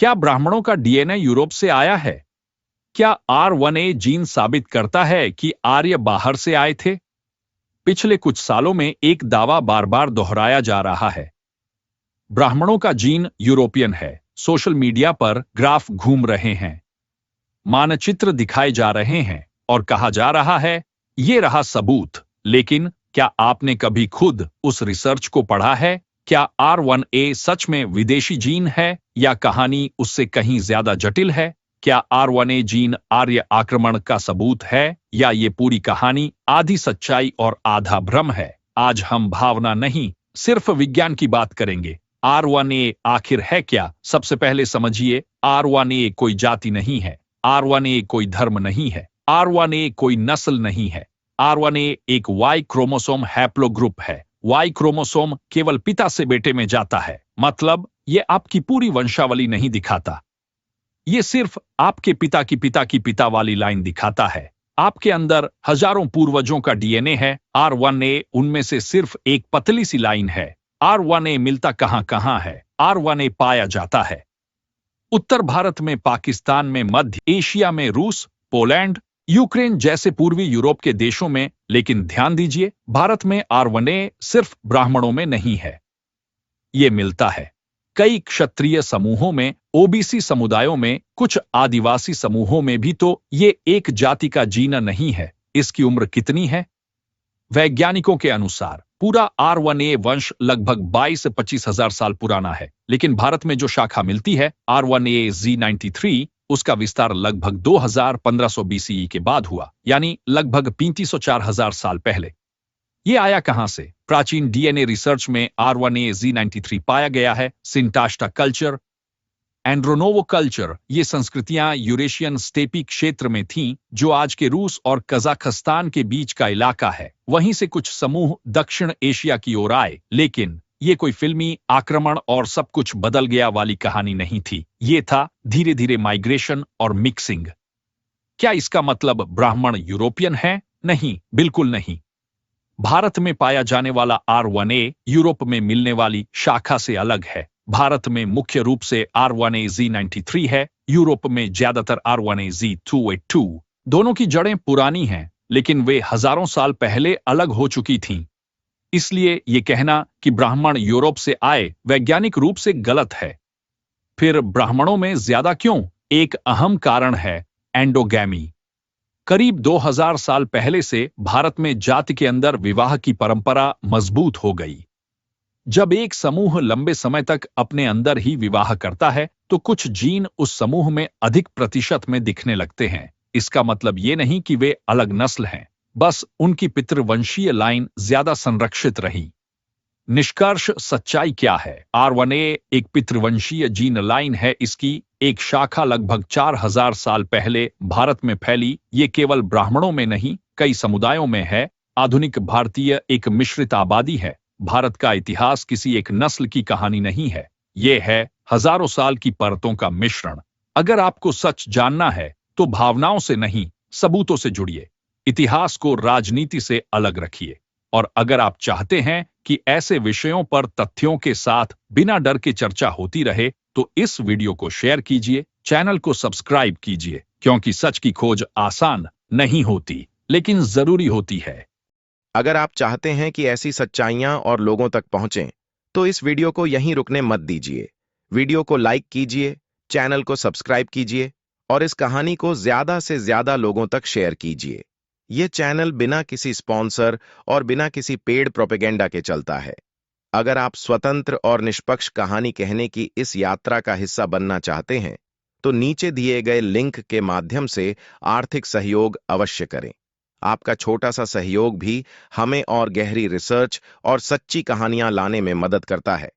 क्या ब्राह्मणों का डीएनए यूरोप से आया है? क्या R1A जीन साबित करता है कि आर्य बाहर से आए थे? पिछले कुछ सालों में एक दावा बार बार दोहराया जा रहा है। ब्राह्मणों का जीन यूरोपियन है। सोशल मीडिया पर ग्राफ घूम रहे हैं, मानचित्र दिखाए जा रहे हैं और कहा जा रहा है, ये रहा सबूत। लेकिन क्या आपने कभी खुद उस रिसर्च को पढ़ा है? क्या R1A सच में विदेशी जीन है या कहानी उससे कहीं ज्यादा जटिल है? क्या R1A जीन आर्य आक्रमण का सबूत है या ये पूरी कहानी आधी सच्चाई और आधा भ्रम है? आज हम भावना नहीं, सिर्फ विज्ञान की बात करेंगे। R1A आखिर है क्या? सबसे पहले समझिए, R1A कोई जाति नहीं है। R1A कोई धर्म नहीं है। R1A कोई नस्ल नहीं है। R1A एक Y क्रोमोसोम हैप्लोग्रुप है। Y क्रोमोसोम केवल पिता से बेटे में जाता है। मतलब ये आपकी पूरी वंशावली नहीं दिखाता। ये सिर्फ आपके पिता की पिता की पिता वाली लाइन दिखाता है। आपके अंदर हजारों पूर्वजों का डीएनए है। R1A उनमें से सिर्फ एक पतली सी लाइन है। R1A मिलता कहां कहां है? R1A पाया जाता है उत्तर भारत में, पाकिस्तान में, मध्य एशिया में, रूस, पोलैंड, यूक्रेन जैसे पूर्वी यूरोप के देशों में। लेकिन ध्यान दीजिए, भारत में R1A सिर्फ ब्राह्मणों में नहीं है। ये मिलता है कई क्षत्रिय समूहों में, ओबीसी समुदायों में, कुछ आदिवासी समूहों में भी। तो ये एक जाति का जीन नहीं है। इसकी उम्र कितनी है? वैज्ञानिकों के अनुसार पूरा R1A वंश लगभग 22 से 25 हजार साल पुराना है। लेकिन भारत में जो शाखा मिलती है R1A Z93, उसका विस्तार लगभग 2500 BCE के बाद हुआ, यानी लगभग 304,000 साल पहले। ये आया कहां से? प्राचीन डीएनए रिसर्च में R1A Z93 पाया गया है। सिंटाष्टा कल्चर, एंड्रोनोवो कल्चर, ये संस्कृतियां यूरेशियन स्टेपी क्षेत्र में थीं, जो आज के रूस और कजाकिस्तान के बीच का इलाका है। वहीं से कुछ समूह दक्षिण एशिया की ओर आए। लेकिन ये कोई फिल्मी आक्रमण और सब कुछ बदल गया वाली कहानी नहीं थी। ये था धीरे धीरे माइग्रेशन और मिक्सिंग। क्या इसका मतलब ब्राह्मण यूरोपियन है? नहीं, बिल्कुल नहीं। भारत में पाया जाने वाला R1A यूरोप में मिलने वाली शाखा से अलग है। भारत में मुख्य रूप से R1A Z93 है। यूरोप में ज्यादातर R1A Z282। दोनों की जड़ें पुरानी हैं, लेकिन वे हजारों साल पहले अलग हो चुकी थीं। इसलिए ये कहना कि ब्राह्मण यूरोप से आए वैज्ञानिक रूप से गलत है। फिर ब्राह्मणों में ज्यादा क्यों? एक अहम कारण है एंडोगैमी। करीब 2000 साल पहले से भारत में जाति के अंदर विवाह की परंपरा मजबूत हो गई। जब एक समूह लंबे समय तक अपने अंदर ही विवाह करता है, तो कुछ जीन उस समूह में अधिक प्रतिशत में दिखने लगते हैं। इसका मतलब ये नहीं कि वे अलग नस्ल हैं, बस उनकी पितृवंशीय लाइन ज्यादा संरक्षित रही। निष्कर्ष, सच्चाई क्या है? R1A एक पितृवंशीय जीन लाइन है। इसकी एक शाखा लगभग 4000 साल पहले भारत में फैली। ये केवल ब्राह्मणों में नहीं, कई समुदायों में है। आधुनिक भारतीय एक मिश्रित आबादी है। भारत का इतिहास किसी एक नस्ल की कहानी नहीं है। ये है हजारों साल की परतों का मिश्रण। अगर आपको सच जानना है तो भावनाओं से नहीं, सबूतों से जुड़िए। इतिहास को राजनीति से अलग रखिए। और अगर आप चाहते हैं कि ऐसे विषयों पर तथ्यों के साथ बिना डर के चर्चा होती रहे, तो इस वीडियो को शेयर कीजिए, चैनल को सब्सक्राइब कीजिए, क्योंकि सच की खोज आसान नहीं होती, लेकिन जरूरी होती है। अगर आप चाहते हैं कि ऐसी सच्चाइयां और लोगों तक पहुंचें, तो इस वीडियो को यहीं रुकने मत दीजिए। वीडियो को लाइक कीजिए, चैनल को सब्सक्राइब कीजिए और इस कहानी को ज्यादा से ज्यादा लोगों तक शेयर कीजिए। यह चैनल बिना किसी स्पॉन्सर और बिना किसी पेड प्रोपेगेंडा के चलता है। अगर आप स्वतंत्र और निष्पक्ष कहानी कहने की इस यात्रा का हिस्सा बनना चाहते हैं, तो नीचे दिए गए लिंक के माध्यम से आर्थिक सहयोग अवश्य करें। आपका छोटा सा सहयोग भी हमें और गहरी रिसर्च और सच्ची कहानियां लाने में मदद करता है।